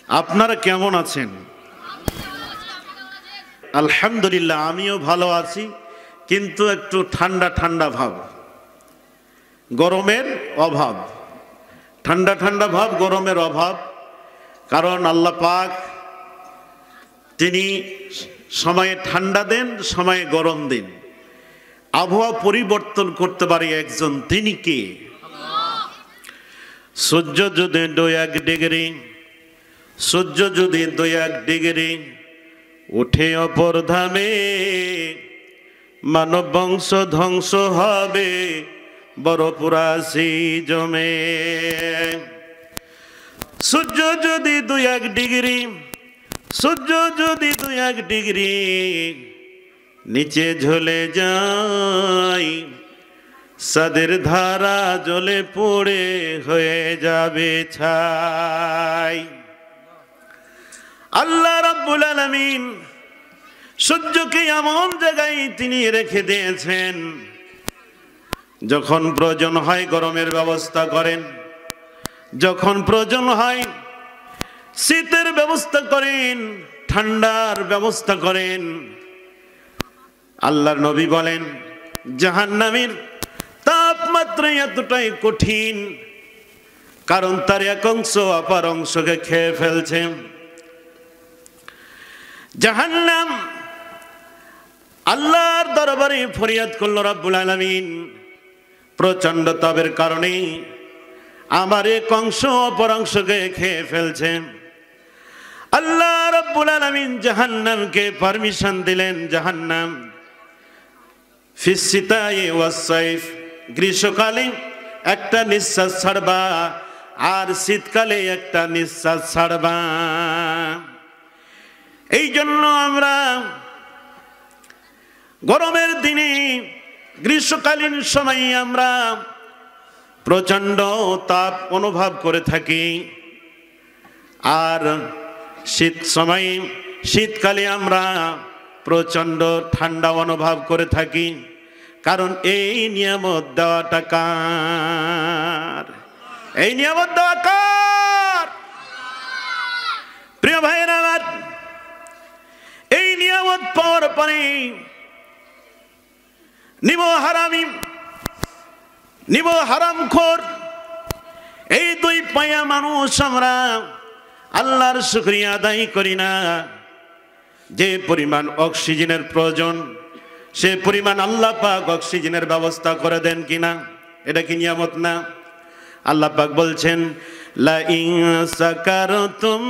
আপনারা কেমন আছেন? আলহামদুলিল্লাহ, আমিও ভালো আছি, কিন্তু একটু ঠান্ডা ঠান্ডা ভাব, গরমের অভাব। ঠান্ডা ঠান্ডা ভাব, গরমের অভাব। কারণ আল্লাহ পাক তিনি সময়ে ঠান্ডা দেন, সময়ে গরম দেন। আবহাওয়া পরিবর্তন করতে পারে একজন, তিনি কে? সূর্য যদি 2-1 ডিগ্রি, সূর্য যদি 2-1 ডিগ্রি উঠে অপর ধামে, মানব বংশ ধ্বংস হবে বড় পুরাসি জমে। সূর্য যদি 2-1 ডিগ্রি, সূর্য যদি 2-1 ডিগ্রি নিচে ঝলে যায়, সাদের ধারা জ্বলে পড়ে হয়ে যাবে ছাই। আল্লাহ রাব্বুল আলামিন সূর্যকে এমন জায়গায় তিনি রেখে দিয়েছেন, যখন প্রয়োজন হয় গরমের ব্যবস্থা করেন, যখন প্রয়োজন হয় শীতের ব্যবস্থা করেন, ঠান্ডার ব্যবস্থা করেন। আল্লাহর নবী বলেন, জাহান্নামের তাপমাত্রা এতটাই কঠিন, কারণ তার এক অংশ অপর অংশকে খেয়ে ফেলছে। জাহান্নাম আল্লাহর দরবারে ফরিয়াদ করল, রাব্বুল আলামিন প্রচন্ড তাপের কারণে আমার এক অংশ অপর অংশকে খেয়ে ফেলছে। আল্লাহ রাব্বুল আলামিন জাহান্নামকে পারমিশন দিলেন, জাহান্নাম ফিস সিতাই ওয়াস সাইফ, গ্রীষ্মকালে একটা নিঃশ্বাস ছাড়বা আর শীতকালে একটা নিঃশ্বাস ছাড়বা। এই জন্য আমরা গরমের দিনে, গ্রীষ্মকালীন সময়ে আমরা প্রচন্ড তাপ অনুভব করে থাকি, আর শীতকালে আমরা প্রচন্ড ঠান্ডা অনুভব করে থাকি। কারণ এই নিয়ামত দেওয়াটা কার? এই নিয়ামত দেওয়া কার? প্রিয় ভাইয়েরা আমার, এই নিয়ামত পাওয়ার পরে নিব হারামি, নিব হারামখোর, এই দুই পায়া মানুষ আমরা আল্লাহর শুকরিয়া আদায় করি না। যে পরিমাণ অক্সিজেনের প্রয়োজন, সে পরিমাণ আল্লাহ পাক অক্সিজেনের ব্যবস্থা করে দেন কিনা? এটা কি নিয়ামত না? আল্লাহ পাক বলছেন, লা ইন সাকারতুম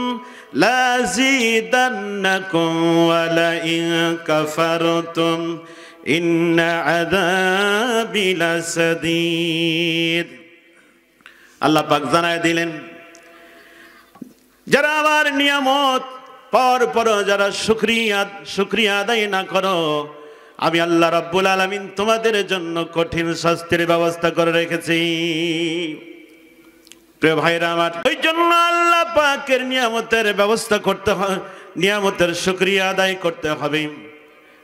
লাযিদান্নাকুম ওয়া লা ইন কাফারতুম ইন্না আযাবি লাসাদীদ। আল্লাহ পাক জানায় দিলেন, যারা আমার নিয়ামত পাওয়ার পরও যারা শুকরিয়া আদায় না করো, আমি আল্লাহ রাব্বুল আলামিন তোমাদের জন্য কঠিন শাস্তির ব্যবস্থা করে রেখেছি। প্রিয় ভাইরা আমার, ওই জন্য আল্লাহ পাকের নিয়ামতের ব্যবস্থা করতে হবে, নিয়ামতের শুকরিয়া আদায় করতে হবে।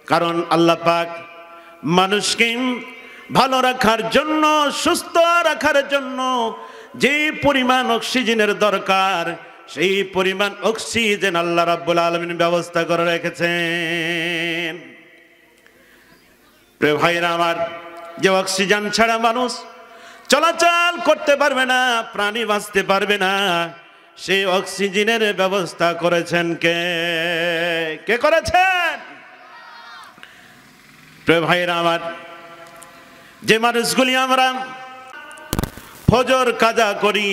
কারণ আল্লাহ পাক মানুষকে ভালো রাখার জন্য, সুস্থ রাখার জন্য যে পরিমাণ অক্সিজেনের দরকার, সেই পরিমাণ অক্সিজেন আল্লাহ রাব্বুল আলামিন ব্যবস্থা করে রেখেছেন। প্রিয় ভাইরা আমার, যে অক্সিজেন ছাড়া মানুষ চলাচল করতে পারবে না, প্রাণী বাঁচতে পারবে না, সেই অক্সিজেনের ব্যবস্থা করেছেন কে? কে করেছেন? প্রিয় ভাইরা আমার, যে মানুষগুলি আমরা ফজর কাজা করি,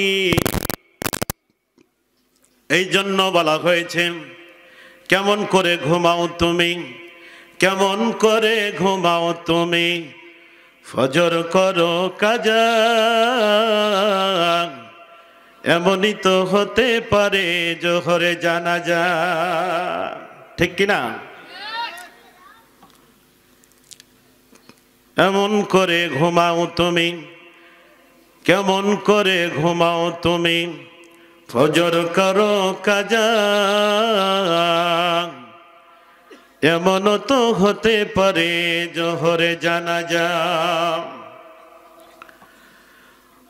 এই জন্য বলা হয়েছে, কেমন করে ঘুমাও তুমি, কেমন করে ঘুমাও তুমি, ফজর করো কাজা, এমনই তো হতে পারে জোহরে জানাজা। ঠিক কিনা? এমন করে ঘুমাও তুমি, কেমন করে ঘুমাও তুমি, ফজর করো কাজা, এমন তো হতে পারে জোহরে জানাজা।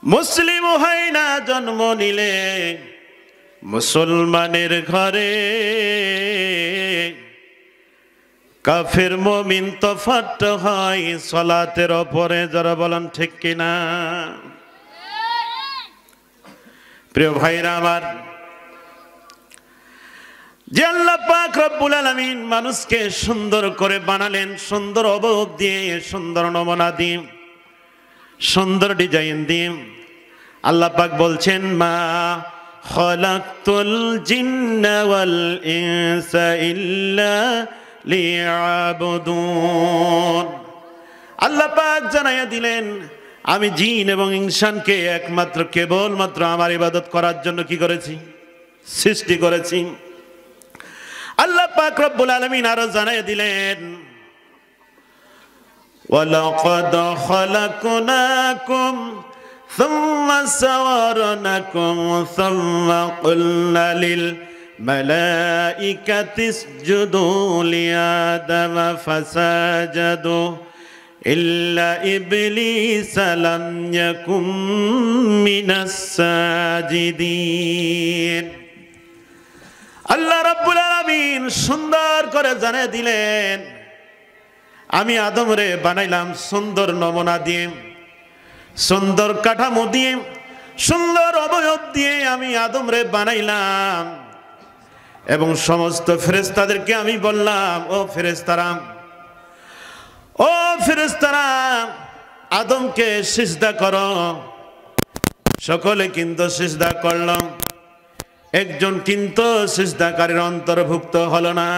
মুসলিম হয় না জন্ম নিলে, মুসলমানের ঘরে কাফের মুমিন তফাৎ হয় সালাতের উপরে, যারা বলেন ঠিক কিনা। প্রিয় ভাইরা আমার, যে আল্লাহ পাক রব্বুল আলামিন মানুষকে সুন্দর করে বানালেন, সুন্দর অবয়ব দিয়ে, সুন্দর নমুনা দিয়ে, সুন্দর ডিজাইন দিয়ে, আল্লাহ পাক বলছেন মা খালাকতুল জিন্না ওয়াল ইনসা ইল্লা লিয়াবুদুন। আল্লাহ পাক জানাইয়া দিলেন আমি জিন এবং ইনসানকে একমাত্র কেবলমাত্র আমার ইবাদত করার জন্য কি করেছি? সৃষ্টি করেছি। আল্লাহ পাক রব্বুল আলামিন আরো জানাইয়া দিলেন ওয়ালাকাদ খালাকনাকুম সুম্মা সাওয়ারনাকুম সুম্মা কুলনা লিল মালাইকাতি ইসজুদু লিআদামা ফাসাজাদু ইল্লা ইবলিস লাম ইয়াকুম মিনাস সাজিদিন। আল্লাহ রাব্বুল আলামিন সুন্দর করে জানিয়ে দিলেন আমি আদমরে বানাইলাম সুন্দর নমুনা দিয়ে, সুন্দর কাঠামো দিয়ে, সুন্দর অবয়ব দিয়ে আমি আদমরে বানাইলাম। এবং সমস্ত ফেরেশতাদেরকে আমি বললাম ও ফেরেশতারা, ও ফেরেশতারা আদমকে সিজদা করো। সকলে কিন্তু সিজদা করলাম, একজন কিন্তু সিজদাকারীর অন্তর্ভুক্ত হলো না।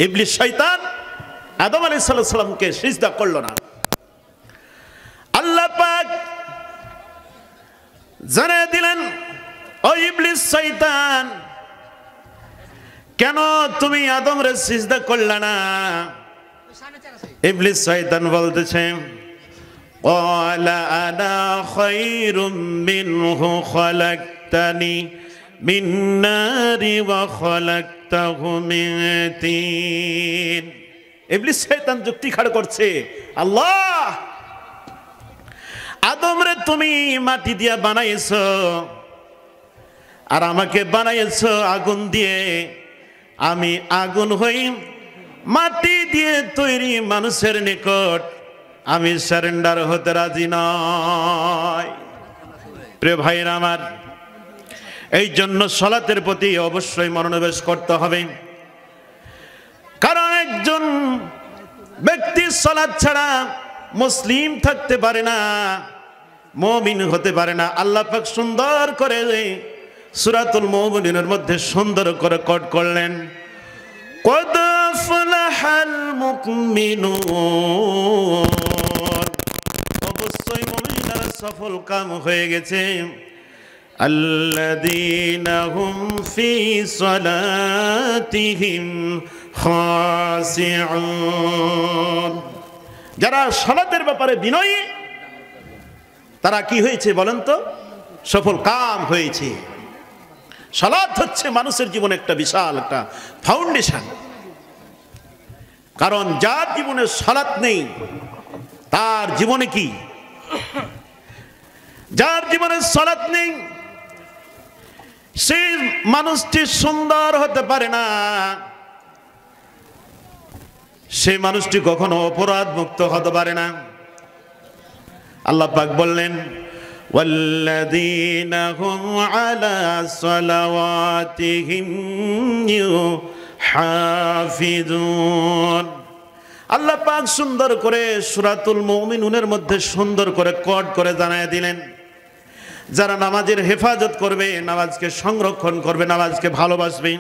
ইবলিস শয়তান আদম আলাইহিস সালামকে সিজদা করলো না। আল্লাহ পাক জানিয়ে দিলেন ও ইবলিস শয়তান, কেন তুমি আদমরে সিজদা করলে না? ইবলিস শয়তান বলতেছে ক্বালা আনা খায়রুম মিনহু খালাকতানি মিন নারি ওয়া খালাকতাহু মিন তিন। ইবলিস শয়তান যুক্তি খাড় করছে, আল্লাহ আদমরে তুমি মাটি দিয়া বানাইছো আর আমাকে বানাইছো আগুন দিয়ে। আমি আগুন হই মাটি দিয়ে তৈরি মানুষের নিকট আমি সারেন্ডার হতে রাজি নয়। প্রিয় ভাইরা আমার, এই জন্য সালাতের প্রতি অবশ্যই মনোনিবেশ করতে হবে। কারণ একজন ব্যক্তি সালাত ছাড়া মুসলিম থাকতে পারে না, মুমিন হতে পারে না। আল্লাহ পাক সুন্দর করে সূরাতুল মুমিনুনের মধ্যে সুন্দর করে কোট করলেন কদ আফলাহাল মুমিনুন। অবশ্যই মুমিনরা সফল কাম হয়ে গেছে। আল্লাযীনা হুম ফি সালাতিহিম খাশিউন। যারা সালাতের ব্যাপারে বিনয়ী, তারা কি হয়েছে বলেন তো? সফল কাম হয়েছে। সালাত হচ্ছে মানুষের জীবনে একটা বিশাল একটা ফাউন্ডেশন। কারণ যার জীবনে সালাত নেই তার জীবনে কি? যার জীবনে সালাত নেই সেই মানুষটি সুন্দর হতে পারে না, সেই মানুষটি কখনো অপরাধ মুক্ত হতে পারে না। আল্লাহ পাক বললেন ওয়াল্লাযীনা হুম আলা সালাওয়াতিহিম ইউহাফিজুন। আল্লাহ পাক সুন্দর করে সূরাতুল মুমিনুনের মধ্যে সুন্দর করে কোট করে জানায় দিলেন যারা নামাজের হেফাজত করবে, নামাজকে সংরক্ষণ করবে, নামাজকে ভালোবাসবে,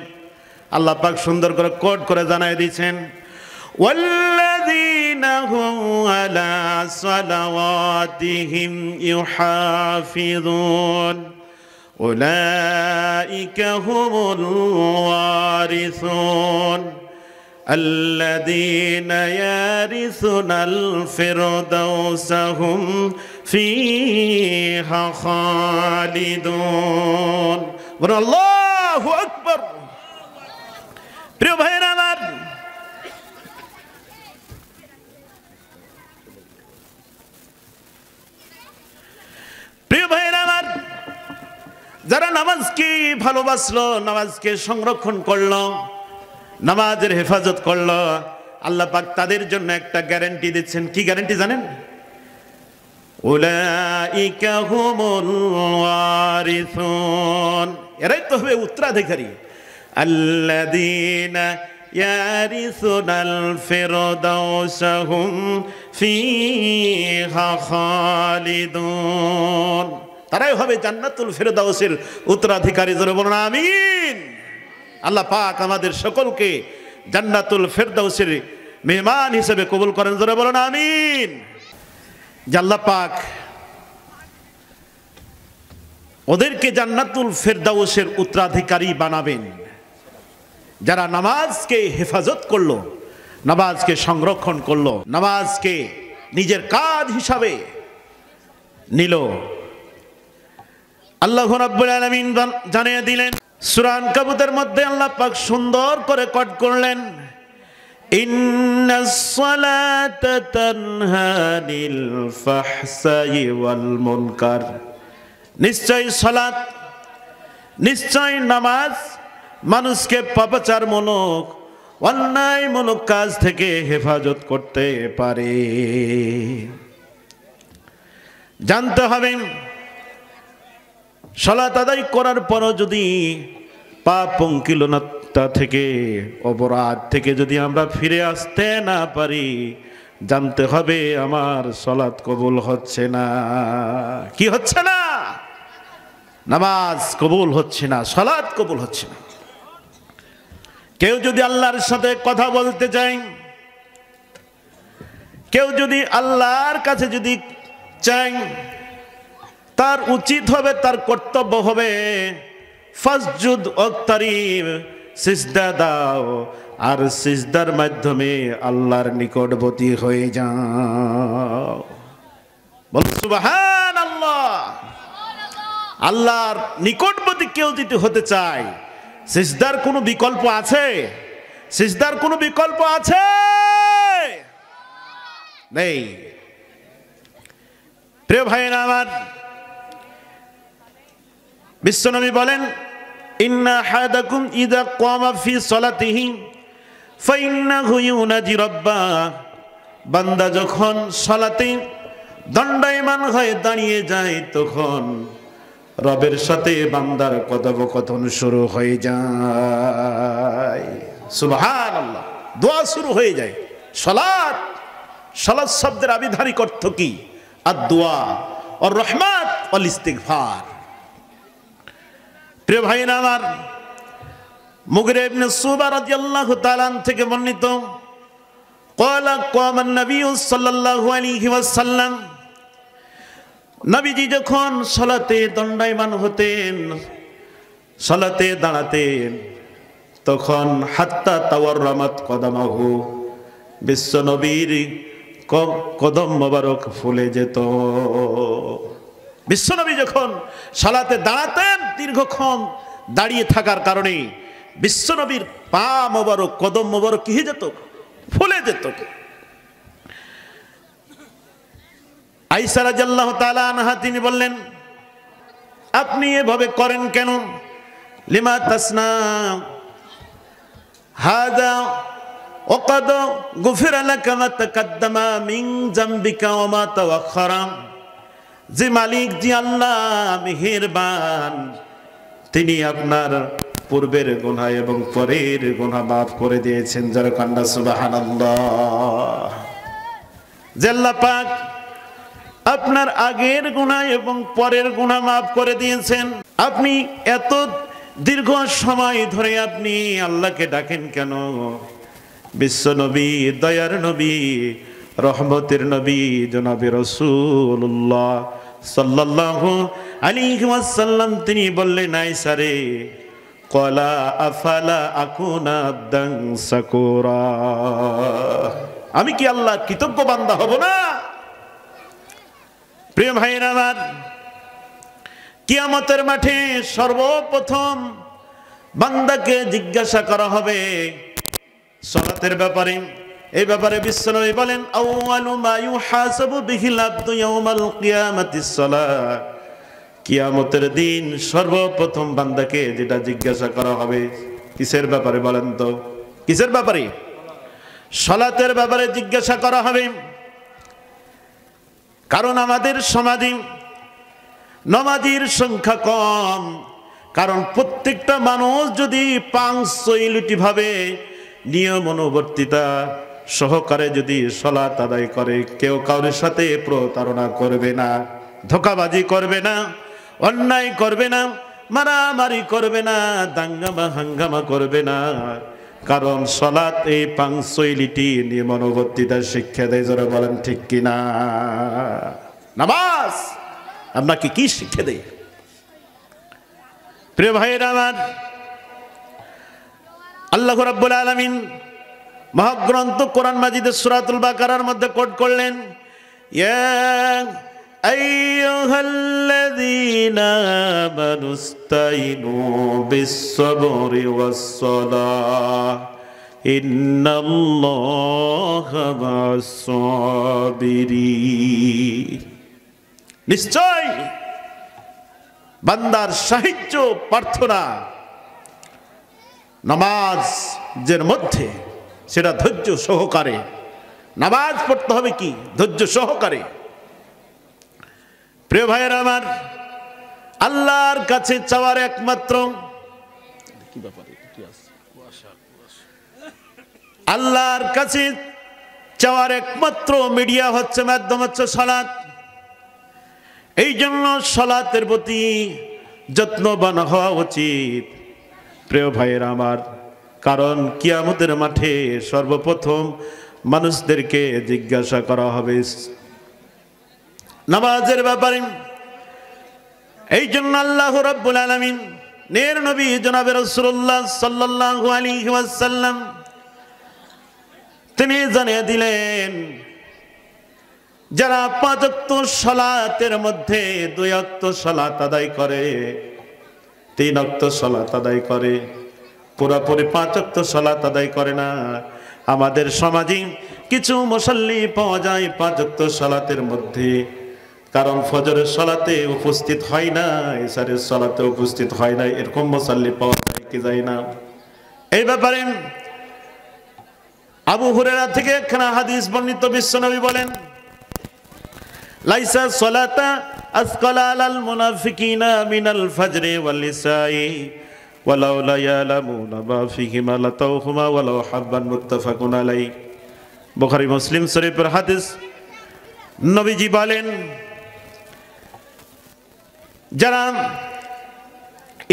আল্লাহ পাক সুন্দর করে কোট করে জানায় দিয়েছেন ওয়াল্লাযীনা হুম আলা সালাওয়াতিহিম ইউহাফিজুন উলাইকা হুমুল ওয়ারিসুন আল্লাযীনা ইয়ারিসুনাল ফিরদাউসা হুম ফীহা খালিদুন। আল্লাহু আকবার। প্রিয় ভাইরা আমার, প্রিয় ভাইরা আমার, যারা নামাজকে ভালোবাসলো, নামাজকে সংরক্ষণ করলো, নামাজের হেফাজত করলো, আল্লাহ পাক তাদের জন্য একটা গ্যারান্টি দিচ্ছেন। কি গ্যারান্টি জানেন? উলাইকা হুমুল ওয়ারিসুন, এরাই তো হবে উত্তরাধিকারী। আল্লাযীনা ইয়ারিসুনাল ফিরদাউসা হুম ফীহা খালিদুন, তারাই হবে জান্নাতুল ফিরদাউসের উত্তরাধিকারী। জোরে বলুন আমিন। আল্লাহ পাক আমাদের সকলকে জান্নাতুল ফিরদাউসের মেহমান হিসেবে কবুল করেন। জোরে বলুন আমিন। যে আল্লাহ পাক ওদেরকে জান্নাতুল ফিরদাউসের উত্তরাধিকারী বানাবেন যারা নামাজকে হেফাজত করলো, নামাজকে সংরক্ষণ করলো, নামাজকে নিজের কাজ হিসাবে নিল। আল্লাহ রাব্বুল আলামিন জানিয়ে দিলেন সূরা আনকাবুতের মধ্যে, আল্লাহ পাক সুন্দর করে কোট করলেন, ইন্নাস সালাতা তানহা আনিল ফাহশাই ওয়াল মুনকার, নিশ্চয় সালাত, নিশ্চয় নামাজ মানুষকে পাপাচারমূলক অন্যায়মূলক কাজ থেকে হেফাজত করতে পারে। জানতে হবে সালাত আদায় করার পরও যদি পাপ পঙ্কিলতা থেকে, অপরাধ থেকে যদি আমরা ফিরে আসতে না পারি, জানতে হবে আমার সালাত কবুল হচ্ছে না। কি হচ্ছে না? নামাজ কবুল হচ্ছে না, সালাত কবুল হচ্ছে না। কেউ যদি আল্লাহর সাথে কথা বলতে চায়, কেউ যদি আল্লাহর কাছে যদি চায়, তার উচিত হবে, তার কর্তব্য হবে ফাসজুদ ওয়াক্তারিব, সিজদা দাও আর সিজদার মাধ্যমে আল্লাহর নিকটবর্তী হয়ে যাও। বল সুবহানাল্লাহ। আল্লাহর নিকটবর্তী কেউ যদি হতে চায়, সিজদার কোনো বিকল্প আছে? সিজদার কোনো বিকল্প আছে? নেই। প্রিয় ভাইরা আমার, বিশ্বনবী বলেন, ইন্না হাদাকুম ইযা ক্বামা ফি সালাতিহি ফাইন্নাহু ইউনাজি রাব্বা, বান্দা যখন সালাতে দণ্ডায়মান হয়ে দাঁড়িয়ে যায়, তখন রবের সাথে বান্দার কথোপকথন শুরু হয়ে যায়। সুবহানাল্লাহ, দোয়া শুরু হয়ে যায়। সালাত, সালাত শব্দের আবিধানিক অর্থ কি? আদ-দুআ ওয়ার রাহমাত ওয়াল ইস্তিগফার। প্রিয় ভাইরা আমার, মুগিরা ইবনে শুবা রাদিয়াল্লাহু তাআলা থেকে বর্ণিত, ক্বালা ক্বামা নবী সাল্লাল্লাহু আলাইহি ওয়াসাল্লাম, নবীজি যখন সালাতে দণ্ডায়মান হতেন, সালাতে দাঁড়াতেন, তখন হাত্তা তাওয়াররামাত কদমাহু, বিশ্ব নবীর কদম মোবারক ফুলে যেত। বিশ্বনবী যখন সালাতে দাঁড়াতেন, দীর্ঘক্ষণ দাঁড়িয়ে থাকার কারণে বিশ্বনবীর পা মোবারক, কদম মোবারক কি হয়ে যেত? ফুলে যেত। আয়েশা রাদিয়াল্লাহু তাআলা আনহা তিনি বললেন, আপনি এভাবে করেন কেন? লিমা তাসনা হাদা ওয়াকাদ গুফিরা লাকা মা তাকাদ্দামা মিন যামবিকা ওয়া মা তাওয়াখারা, যে মালিক, যে আল্লাহ মেহেরবান, তিনি আপনার পূর্বের গুনাহ এবং পরের গুনাহ মাফ করে দিয়েছেন। যারা কান্না সুবহানাল্লাহ। যে আল্লাহ পাক আপনার আগের গুনাহ এবং পরের গুনাহ মাফ করে দিয়েছেন। আপনি এত দীর্ঘ সময় ধরে আপনি আল্লাহকে ডাকেন কেন? বিশ্ব নবী, দয়ার নবী, রহমতের নবী জনাবে রাসূলুল্লাহ সাল্লাল্লাহু আলাইহি ওয়াসাল্লাম তিনি বললেন, আয়েশা রে, ক্বালা আফালা আকুনা আবদান শাকুরা, আমি কি আল্লাহর কৃতজ্ঞ বান্দা হব না? প্রিয় ভাইরা আমার, কিয়ামতের মাঠে সর্বপ্রথম বান্দাকে জিজ্ঞাসা করা হবে সালাতের ব্যাপারে। এই ব্যাপারে বিশ্বনবী বলেন, আউয়ালু মা ইউহাসাবু বিহিল আবদু ইয়াউমাল কিয়ামাতিস সালাত, কিয়ামতের দিন সর্বপ্রথম বান্দাকে যেটা জিজ্ঞাসা করা হবে কিসের ব্যাপারে বলেন তো? কিসের ব্যাপারে? সালাতের ব্যাপারে জিজ্ঞাসা করা হবে। কারণ আমাদের সমাজে নামাজীর সংখ্যা কম। কারণ প্রত্যেকটা মানুষ যদি পাঁচশৈলটি ভাবে নিয়ম অনুবর্তিতা সহকারে যদি সালাত আদায় করে, কেউ কারোর সাথে প্রতারণা করবে না, ধোঁকাবাজি করবে না, অন্যায় করবে না, মারামারি করবে না, দাঙ্গামা হাঙ্গামা করবে না। কারণ সালাত এই পাঁচশৈলটি নিয়ম অনুবর্তিতা শিক্ষা দেয়। যারা বলেন ঠিক কিনা? নামাজ আপনাকে কি শিক্ষা দেয়? প্রিয় ভাইয়েরা আমার, আল্লাহ রাব্বুল আলামিন মহাগ্রন্থ কোরআন মাজিদের সূরাতুল বাকারার মধ্যে কোট করলেন, ইয়া আইয়ুহাল্লাযীনা আমানুস্তাইনু বিস-সাবরি ওয়াস-সালাহ ইন্নাল্লাহা মা'আস-সাবিরিন। নিশ্চয় বান্দার সাহায্য প্রার্থনা নামাজের মধ্যে, সেটা ধৈর্য সহকারে নামাজ পড়তে হবে। কি ধৈর্য সহকারে? প্রিয় ভাইয়েরা আমার, আল্লাহর কাছে চাওয়ার একমাত্র আল্লাহর কাছে চাওয়ার একমাত্র মিডিয়া হচ্ছে, মাধ্যম হচ্ছে সালাত। এই জন্য সালাতের প্রতি যত্নবান হওয়া উচিত প্রিয় ভাইয়েরা আমার। কারণ কিয়ামতের মাঠে সর্বপ্রথম মানুষদেরকে জিজ্ঞাসা করা হবে নামাজের ব্যাপারে। এই জন্য আল্লাহ রাব্বুল আলামিন নের নবী জনাবে রাসূলুল্লাহ সাল্লাল্লাহু আলাইহি ওয়াসাল্লাম তিনি জানিয়ে দিলেন, যারা 5 ওয়াক্ত সালাতের মধ্যে 2 ওয়াক্ত সালাত আদায় করে, 3 ওয়াক্ত সালাত আদায় করে, পুরোপুরি 5 ওয়াক্ত সালাত আদায় করে না। আমাদের সমাজে কিছু মুসল্লি পাওয়া যায় 5 ওয়াক্ত সালাতের মধ্যে, কারণ ফজরের সালাতে উপস্থিত হয় না, ইশারের সালাতে উপস্থিত হয় না, এরকম মুসল্লি পাওয়া যায় কি যায় না? এই ব্যাপারে আবু হুরায়রা থেকে একখানা হাদিস বর্ণিত, বিশ্বনবী বলেন, লাইসা সালাতা আসকালা আলাল মুনাফিকিনা মিনাল ফাজরি ওয়াল ইশাই ওয়ালাউ লা ইয়ালামুনা মা ফিহিমা লাতাওহুমা ওয়ালাউ হাব্বান, মুত্তাফাকুন আলাইহি। বুখারী মুসলিম শরীফের হাদিস। নবীজি বলেন, যারা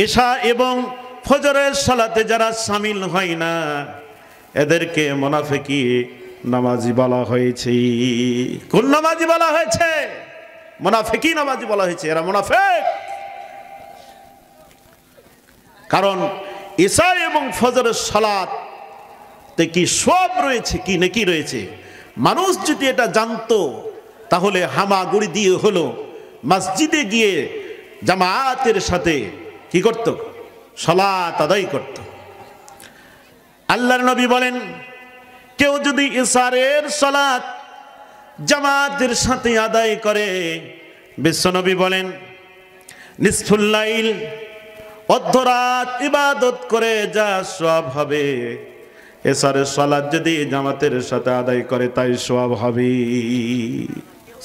ইশা এবং ফজরের সালাতে যারা শামিল হয় না, এদেরকে মুনাফিকি নামাজি বলা হয়েছে। কোন নামাজি বলা হয়েছে? মুনাফিকি নামাজি বলা হয়েছে। এরা মুনাফিক। কারণ ইশা এবং ফজরের সালাতে কি সব রয়েছে, কি নেকি রয়েছে। মানুষ যদি এটা জানতো তাহলে হামাগুড়ি দিয়ে হলো মসজিদে গিয়ে জামাতের সাথে কি করত? সালাত আদায় করত। আল্লাহর নবী বলেন, কেউ যদি ইশারের সালাত জামাতের সাথে আদায় করে, বিশ্বনবী বলেন, নিসফুল লাইল, অর্ধরাত ইবাদত করে যা সওয়াব হবে, ইশারের সালাত যদি জামাতের সাথে আদায় করে তাই সওয়াব হবে।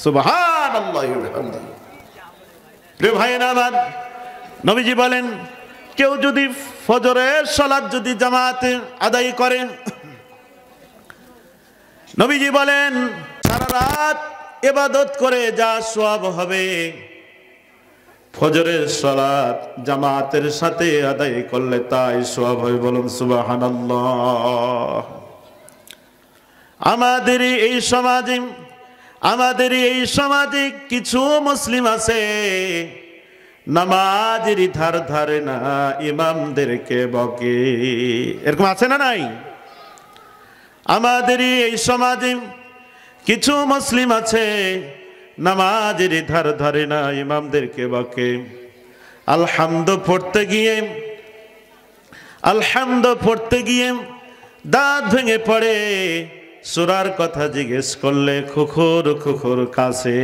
সুবহানাল্লাহি ওয়া বিহামদিহি। প্রিয় ভাইয়েরা আমার, নবীজি বলেন, কেউ যদি ফজরের সালাত যদি জামাতে আদায় করে, নবীজি বলেন সারা রাত ইবাদত করে যা সওয়াব হবে, ফজরের সালাত জামাতের সাথে আদায় করলে তাই সওয়াব হবে। বলুন সুবহানাল্লাহ। আমাদের এই সমাজে কিছু মুসলিম আছে নামাজের ধার ধারে না, ইমামদেরকে বকে। এরকম আছে না নাই? আমাদের এই সমাজে কিছু মুসলিম আছে নামাজের ধার ধারে না, ইমামদেরকে বকে। আলহামদু পড়তে গিয়ে দাঁত ভেঙে পড়ে, সূরার কথা জিজ্ঞেস করলে খুখুর খুখুর কাছে।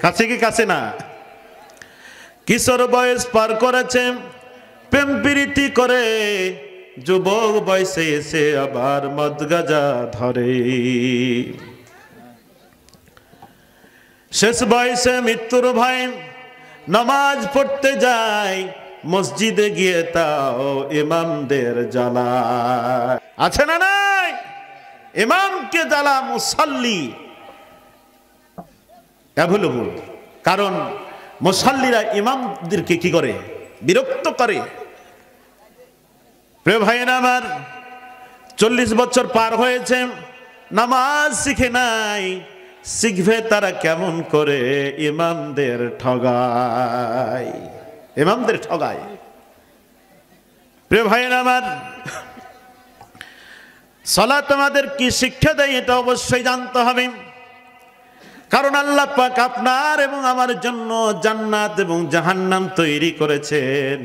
কাছে কি কাছে না? কিশোর বয়স পার করেছে, প্রেম প্রীতি করে, যুবক বয়সে এসে আবার মদ গাঁজা ধরে। শেষ বয়সে মৃত্যুর ভয় নামাজ পড়তে যায়, মসজিদে গিয়ে তাও ইমামদের জ্বালা। আছে না নাই? ইমামকে জ্বালা মুসাল্লি অ্যাভেলেবল, কারণ মুসাল্লিরা ইমামদেরকে কি করে? বিরক্ত করে। প্রিয় ভাইয়েরা আমার, 40 বছর পার হয়েছে, নামাজ শিখে নাই, শিখবে তারা কেমন করে? ইমামদের ঠগায়, ইমামদের ঠগায়। প্রিয় ভাইয়েরা আমার, সালাত আমাদের কি শিক্ষা দেয় এটা অবশ্যই জানতে হবে, কারণ আল্লাহ পাক আপনার এবং আমার জন্য জান্নাত এবং জাহান্নাম তৈরি করেছেন,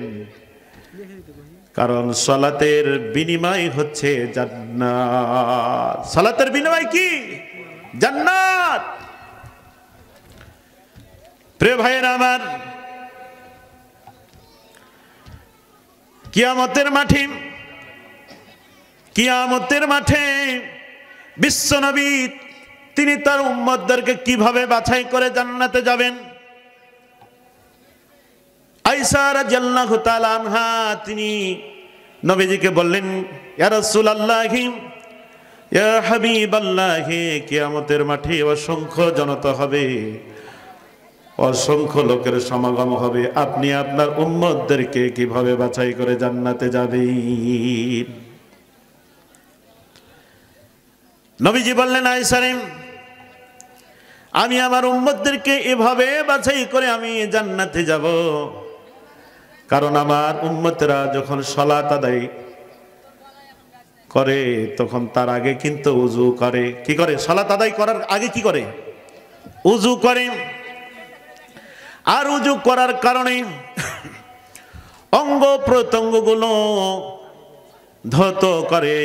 কারণ সালাতের বিনিময় হচ্ছে জান্নাত। সালাতের বিনিময় কি? জান্নাত। প্রিয় ভাইয়েরা আমার, কিয়ামতের মাঠে বিশ্বনবী তিনি তার উম্মতদেরকে কিভাবে বাছাই করে জান্নাতে যাবেন? আয়েশা রাদিয়াল্লাহু তাআলা আনহা তিনি নবীজিকে বললেন, ইয়া রাসূলুল্লাহি, ইয়া হাবিবাল্লাহি, কিয়ামতের মাঠে অসংখ্য জনতা হবে, অসংখ্য লোকের সমাগম হবে, আপনি আপনার উম্মতদেরকে কিভাবে বাছাই করে জান্নাতে যাবেন? নবীজি বললেন, আয়েশা রে, আমি আমার উম্মতদেরকে এভাবে বাছাই করে আমি জান্নাতে যাব, কারণ আমার উম্মতরা যখন সালাত আদায় করে তখন তার আগে কিন্তু ওযু করে। কি করে? সালাত আদায় করার আগে কি করে? ওযু করে। আর ওযু করার কারণে অঙ্গ প্রত্যঙ্গগুলো ধৌত করে,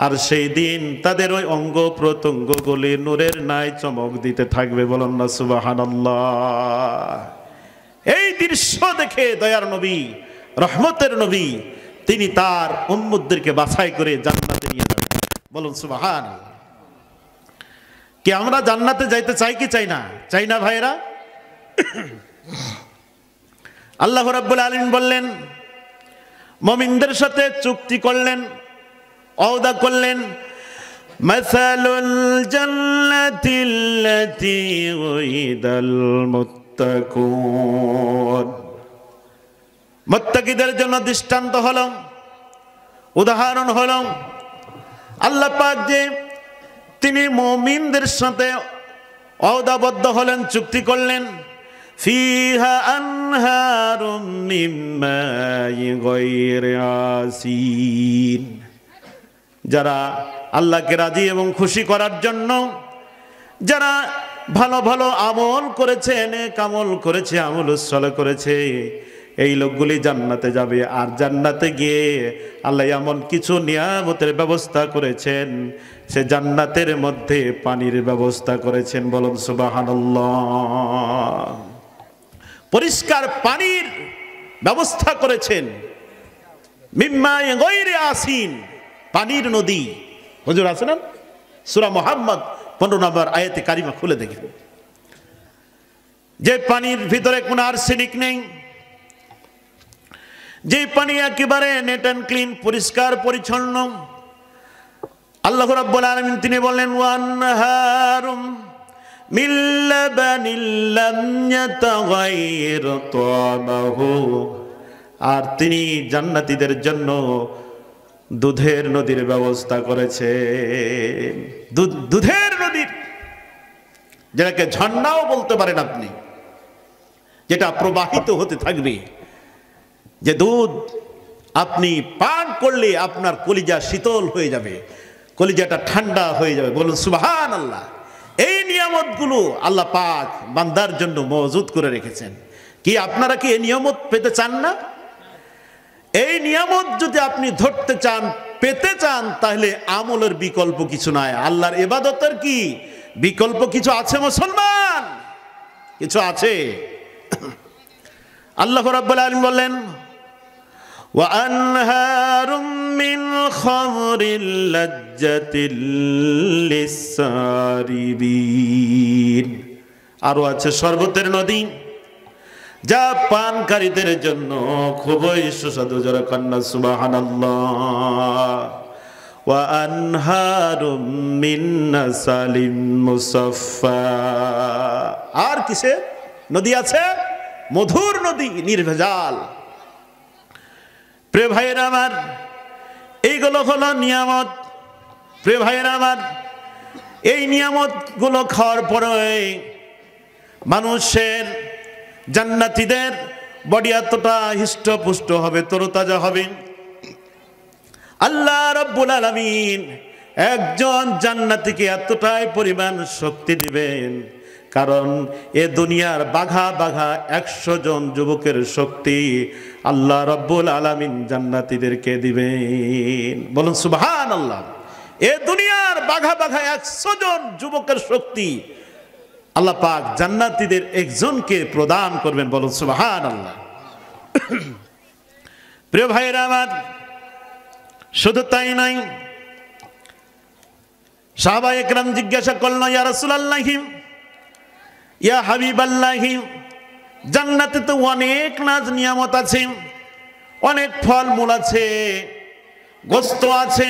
আর সেই দিন তাদের ওই অঙ্গ প্রত্যঙ্গগুলি নূরের ন্যায় চমক দিতে থাকবে। বলুন না সুবহানাল্লাহ। এই দৃশ্য দেখে দয়ার নবী, রহমতের নবী, তিনি তার উম্মতদেরকে বাছাই করে জান্নাতে নিয়ে যাবেন। বলুন সুবহানাল্লাহ। কি আমরা জান্নাতে যাইতে চাই কি চাই না? চাই না ভাইরা? আল্লাহ রাব্বুল আলামিন বললেন, মুমিনদের সাথে চুক্তি করলেন, ওয়াদা করলেন, মাসালুল জান্নাতিল্লাতী উইদাল মুত্তাকুন, মুত্তাকিদের জন্য দৃষ্টান্ত হলো, উদাহরণ হলো, আল্লাহ পাক যে তিনি মুমিনদের সাথে ওয়াদাবদ্ধ হলেন, চুক্তি করলেন, ফিহা আনহারুম মিন মাইন গায়রি আসিন, যারা আল্লাহকে রাজি এবং খুশি করার জন্য যারা ভালো ভালো আমল করেছে, নেক আমল করেছে, আমল সালেহ করেছে, এই লোকগুলি জান্নাতে যাবে। আর জান্নাতে গিয়ে আল্লাহ এমন কিছু নিয়ামতের ব্যবস্থা করেছেন, সে জান্নাতের মধ্যে পানির ব্যবস্থা করেছেন। বলুন সুবহানাল্লাহ। পরিষ্কার পানির ব্যবস্থা করেছেন, মিম্মা গায়রি আসিন, পানির নদী। হুজুর আছে না? সূরা মুহাম্মদ 15 নম্বর আয়াতে কারিমা খুলে দেখেন, যে পানির ভিতরে কোনো আর্সেনিক নেই, যে পানি একেবারে নেট অ্যান্ড ক্লিন, পরিষ্কার পরিচ্ছন্ন। আল্লাহ রাব্বুল আলামিন তিনি বলেন, ওয়ানহারুম মিন লাবানিল লাম ইয়াতাগায়্যার তা'মাহু, আর তিনি জান্নাতীদের জন্য দুধের নদীর ব্যবস্থা করেছে। দুধের নদীর, যেটাকে ঝর্ণাও বলতে পারেন আপনি, যেটা প্রবাহিত হতে থাকবে, যে দুধ আপনি পান করলে আপনার কলিজা শীতল হয়ে যাবে, কলিজাটা ঠান্ডা হয়ে যাবে। বলুন সুবহানাল্লাহ। এই নিয়ামতগুলো আল্লাহ পাক বান্দার জন্য মজুদ করে রেখেছেন। কি আপনারা কি এই নিয়ামত পেতে চান না? এই নিয়ামত যদি আপনি ধরতে চান, পেতে চান, তাহলে আমলের বিকল্প কিছু নাই। আল্লাহর ইবাদতের কি বিকল্প কিছু আছে মুসলমান? কিছু আছে? আল্লাহ রাব্বুল আলামিন বললেন ওয়া আনহারুম মিন খামরিল লাজ্জাতিল লিসারিবিন, আরো আছে শরবতের নদী যা পানকারীদের জন্য খুবই সুস্বাদু। যারা কান্না সুবহানাল্লাহ। ওয়া আনহারুম মিন নাসালিম মুসাফফা, আর কিসের নদী আছে? মধুর নদী, নির্ভেজাল। প্রিয় ভাইয়েরা আমার, এইগুলো হলো নিয়ামত। প্রিয় ভাইয়েরা আমার, এই নিয়ামত গুলো খাওয়ার পরে মানুষের, জান্নাতীদের বডি এতটা হৃষ্টপুষ্ট হবে, তরতাজা হবে। আল্লাহ রাব্বুল আলামিন একজন জান্নাতীকে এতটাই পরিমাণ শক্তি দিবেন, কারণ এ দুনিয়ার বাঘা বাঘা 100 জন যুবকের শক্তি আল্লাহ রাব্বুল আলামিন জান্নাতীদেরকে দিবেন। বলুন সুবহানাল্লাহ। এ দুনিয়ার বাঘা বাঘা 100 জন যুবকের শক্তি আল্লাহ পাক জান্নাতীদের একজনকে প্রদান করবেন। বলুন সুবহানাল্লাহ। প্রিয় ভাইরা আমার, শুধু তাই নয়, সাহাবায়ে কেরাম জিজ্ঞাসা করল, ইয়া রাসূলুল্লাহ, ইয়া হাবিবাল্লাহ, জান্নাতে তো অনেক নাজ নিয়ামত আছে, অনেক ফল মূল আছে, গোস্ত আছে,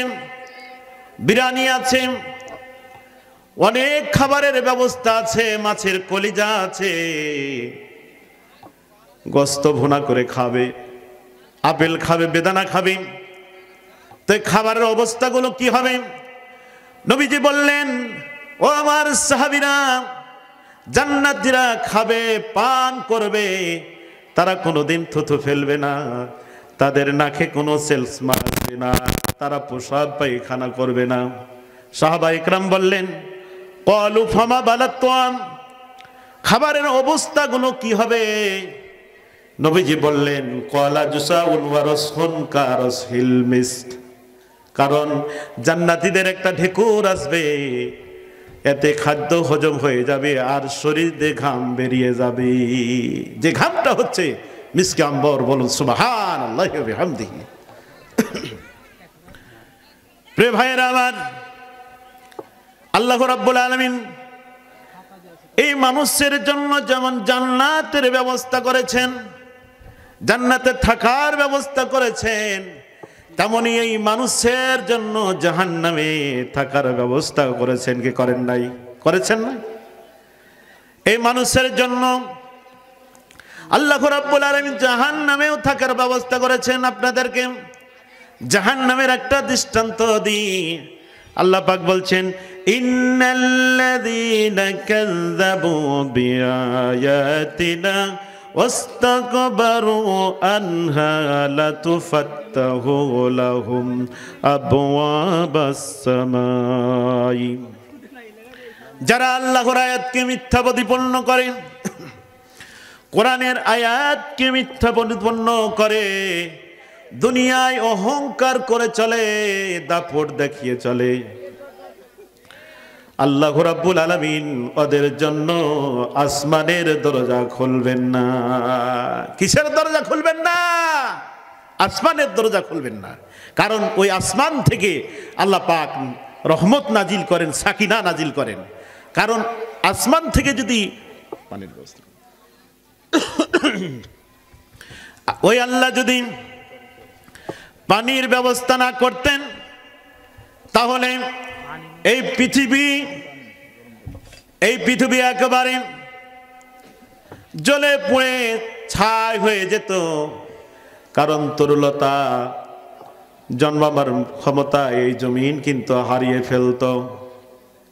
বিরিয়ানি আছে, অনেক খাবারের ব্যবস্থা আছে, মাছের কলিজা আছে, গোস্ত ভুনা করে খাবে, আপেল খাবে, বেদানা খাবে, তো খাবারের অবস্থাগুলো কি হবে? নবীজি বললেন, ও আমার সাহাবীরা, জান্নাতীরা খাবে, পান করবে, তারা কোনোদিন থুথু ফেলবে না, তাদের নাকে কোনো সেলস মারবে না, তারা প্রসাদ পায়খানা করবে না। সাহাবায়ে কেরাম বললেন, ক্বালু ফামা বালাতুম, খাবারের অবস্থাগুলো কি হবে? নবীজি বললেন, ক্বালা জুসাউন ওয়া রাসহুন কারাসহিল মিস্ক, কারণ জান্নাতীদের একটা ঢেকুর আসবে, এতে খাদ্য হজম হয়ে যাবে আর শরীর দিয়ে ঘাম বেরিয়ে যাবে, যে ঘামটা হচ্ছে মিসকে আম্বর। বলুন সুবহানাল্লাহি ওয়া বিহামদিহি। প্রিয় ভাইয়েরা আমার, আল্লাহ রাব্বুল আলামিন এই মানুষের জন্য যেমন জান্নাতের ব্যবস্থা করেছেন, জান্নাতে থাকার ব্যবস্থা করেছেন, তেমনি এই মানুষের জন্য জাহান্নামে থাকার ব্যবস্থা করেছেন। কি করেন নাই? করেছেন না? এই মানুষের জন্য আল্লাহ রাব্বুল আলামিন জাহান্নামেও থাকার ব্যবস্থা করেছেন। আপনাদেরকে জাহান্নামের একটা দৃষ্টান্ত দিই। আল্লাহ পাক বলছেন, ইন্নাল্লাযীনা কাযযাবু বিআয়াতিনা ওয়াস্তাকবারু আনহা লাতুফাত্তাহু লাহুম আবওয়াবাস সামাই, যারা আল্লাহর আয়াতকে মিথ্যা প্রতিপন্ন করে, কোরআনের আয়াতকে মিথ্যা প্রতিপন্ন করে, দুনিয়ায় অহংকার করে চলে, দাপট দেখিয়ে চলে, আল্লাহ রাব্বুল আলামিন ওদের জন্য আসমানের দরজা খুলবেন না। কিসের দরজা খুলবেন না? আসমানের দরজা খুলবেন না। কারণ ওই আসমান থেকে আল্লাহ পাক রহমত নাজিল করেন, সাকিনা নাজিল করেন। কারণ আসমান থেকে যদি পানির ব্যবস্থা, ওই আল্লাহ যদি পানির ব্যবস্থা না করতেন, তাহলে এই পৃথিবী একেবারে জ্বলে পুড়ে ছাই হয়ে যেত। কারণ তরুলতা, জন্মাবার ক্ষমতা এই জমিন কিন্তু হারিয়ে ফেলত।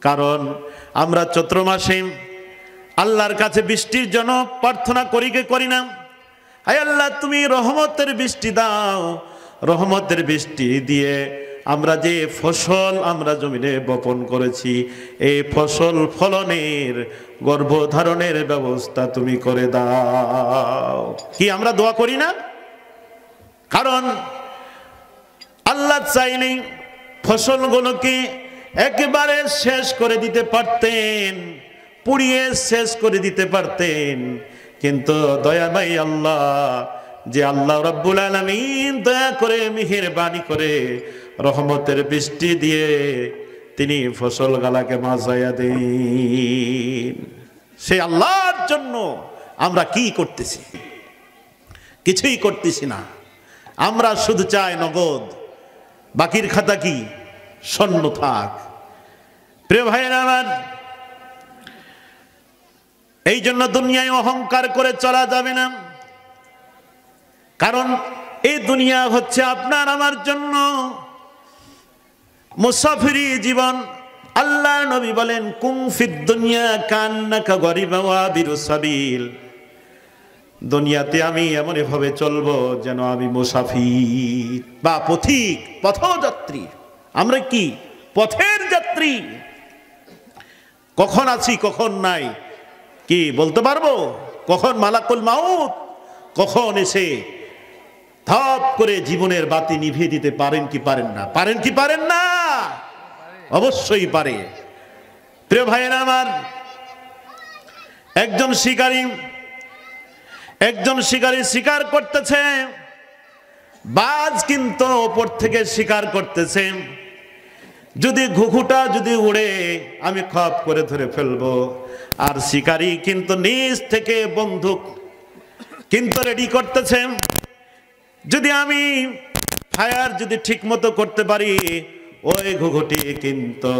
কারণ আমরা চৈত্র মাসে আল্লাহর কাছে বৃষ্টির জন্য প্রার্থনা করি কে করি না? হায় আল্লাহ, তুমি রহমতের বৃষ্টি দাও। রহমতের বৃষ্টি দিয়ে আমরা যে ফসল আমরা জমিনে বপন করেছি, এই ফসল ফলনের গর্ভধারণের ব্যবস্থা তুমি করে দাও। কি আমরা দোয়া করি না? কারণ আল্লাহ চাইলে ফসলগুলোকে একেবারে শেষ করে দিতে পারতেন, পুড়িয়ে শেষ করে দিতে পারতেন, কিন্তু দয়াময় আল্লাহ, যে আল্লাহ রাব্বুল আলামিন দয়া করে মেহেরবানি করে রহমতের বৃষ্টি দিয়ে তিনি ফসল গালাকে মাঝাইয়া দেন, সেই আল্লাহর জন্য আমরা কি করতেছি? কিছুই করতেছি না। আমরা শুধু চাই নগদ, বাকির খাতা কি শূন্য থাক। প্রিয় ভাইয়েরা আমার, এই জন্য দুনিয়ায় অহংকার করে চলা যাবে না। কারণ এই দুনিয়া হচ্ছে আপনার আমার জন্য মুসাফিরি জীবন। আল্লাহ নবী বলেন, কুন ফিদ দুনিয়া কান্নাকা গরিবা ওয়া আবিরুস সাবিল। দুনিয়াতে আমি এমন ভাবে চলবো যেন আমি মুসাফির বা পথিক, পথযাত্রী। আমরা কি পথের যাত্রী? কখন আছি কখন নাই কি বলতে পারবো? কখন মালাকুল মাউত কখন এসে ধপ করে জীবনের বাতি নিভিয়ে দিতে পারেন কি পারেন না? পারেন কি পারেন না? অবশ্যই পারে। প্রিয় ভাইয়েরা আমার, একজন শিকারী শিকার করতেছে, বাজ কিন্তু উপর থেকে শিকার করতেছে। যদি ঘুঘুটা যদি উড়ে আমি খপ করে ধরে ফেলবো, আর শিকারী কিন্তু নিজ থেকে বন্দুক কিন্তু রেডি করতেছে। যদি আমি ফায়ার যদি ঠিক মতো করতে পারি, ওই ঘুঘুটি কিন্তু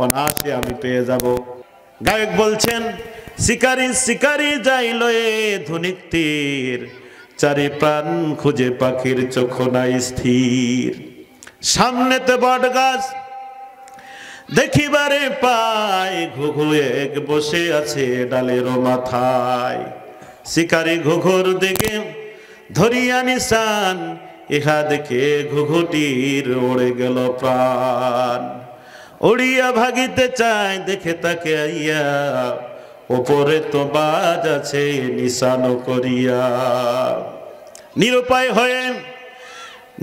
অনায়াসে আমি পেয়ে যাব। গায়ক বলছেন, শিকারি শিকারি যাইল এ ধনিক তীর, চারি প্রাণ খুঁজে পাখির চোখ নাই স্থির। সামনেতে বট গাছ দেখিবারে পায়, ঘুঘু এক বসে আছে ডালের মাথায়। শিকারি ঘুঘুর দিকে ধরিয়া নিশান, ইহা দেখে ঘুঘুটির উড়ে গেল প্রাণ। উড়িয়া ভাগিতে চায়, দেখে তাকে আইয়া, ওপরে তো বাজ আছে নিশান করিয়া।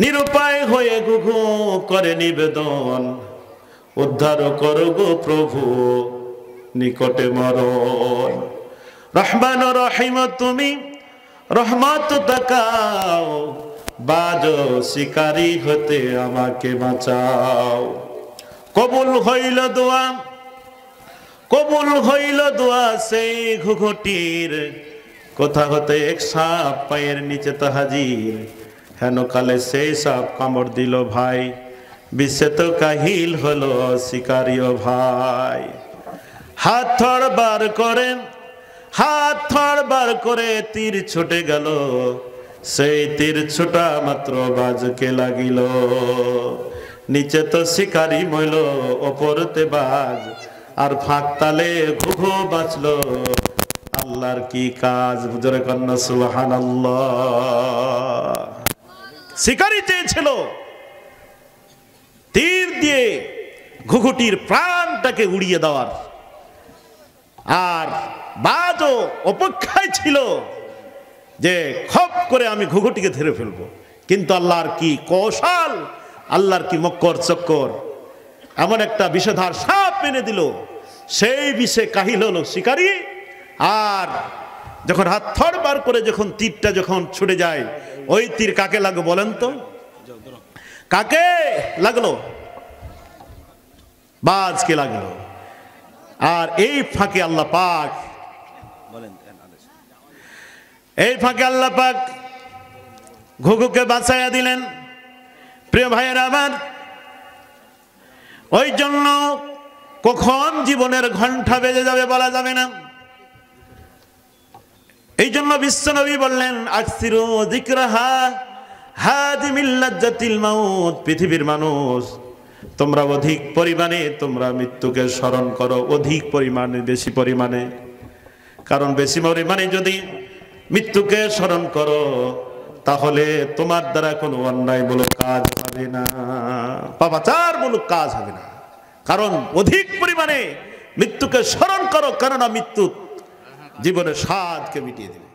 নিরুপায় হয়ে ঘুঘু করে নিবেদন, উদ্ধার করো গো প্রভু নিকটে মরণ। রহমান রহিম তুমি রহমত তাকাও, বাজ শিকারি হতে আমাকে বাঁচাও। কবুল হইল দোয়া সেই ঘুঘুটির, কোথা হতে এক সাপ পায়ের নিচে হাজির। হেন কালে সেই সাপ কামড় দিল ভাই, বিশ্বে তো কাহিল হলো শিকারিও ভাই। হাত থড় বার করে তীর ছুটে গেল, সেই তীর ছোটা মাত্র বাজকে লাগিল। নিচে তো শিকারি মইল, ওপরতে বাজ, আর ফাঁক তালে ঘুঘু বাঁচলো। আল্লাহর কি কাজ, জোরে কন্যা সুবহানাল্লাহ। শিকারি চেয়েছিল তীর দিয়ে ঘুঘুটির প্রাণটাকে উড়িয়ে দেওয়ার, আর বাজও অপেক্ষায় ছিল যে খপ করে আমি ঘুঘুটিকে ধরে ফেলবো। কিন্তু আল্লাহর কি কৌশল, আল্লাহর কি মক্কর চক্কর, এমন একটা বিষধার সাপ এনে দিল, সেই বিষে কাহিল হলো শিকারি। আর যখন হাত থড় বার করে যখন তীরটা যখন ছুটে যায়, ওই তীর কাকে লাগলো বলেন তো? কাকে লাগলো? বাজকে লাগলো। আর এই ফাঁকে আল্লাহ পাক ঘুঘুকে বাঁচাইয়া দিলেন। প্রিয় ভাইয়েরা আমার, ওই জন্য কখন জীবনের ঘণ্টা বেজে যাবে বলা যাবে না। এই জন্য বিশ্বনবী বললেন, আকসিরু যিকরাহা হাদিমিল লাজ্জাতিল মাউত। পৃথিবীর মানুষ, তোমরা অধিক পরিমাণে তোমরা মৃত্যুকে স্মরণ করো, অধিক পরিমাণে, বেশি পরিমাণে। কারণ বেশি পরিমাণে যদি মৃত্যুকে স্মরণ করো, তাহলে তোমার দ্বারা কোনো অন্যায়মূলক কাজ হবে না, পাপাচারমূলক কাজ হবে না। কারণ অধিক পরিমাণে মৃত্যুকে স্মরণ করো, কেননা মৃত্যু জীবনের স্বাদকে মিটিয়ে দেবে।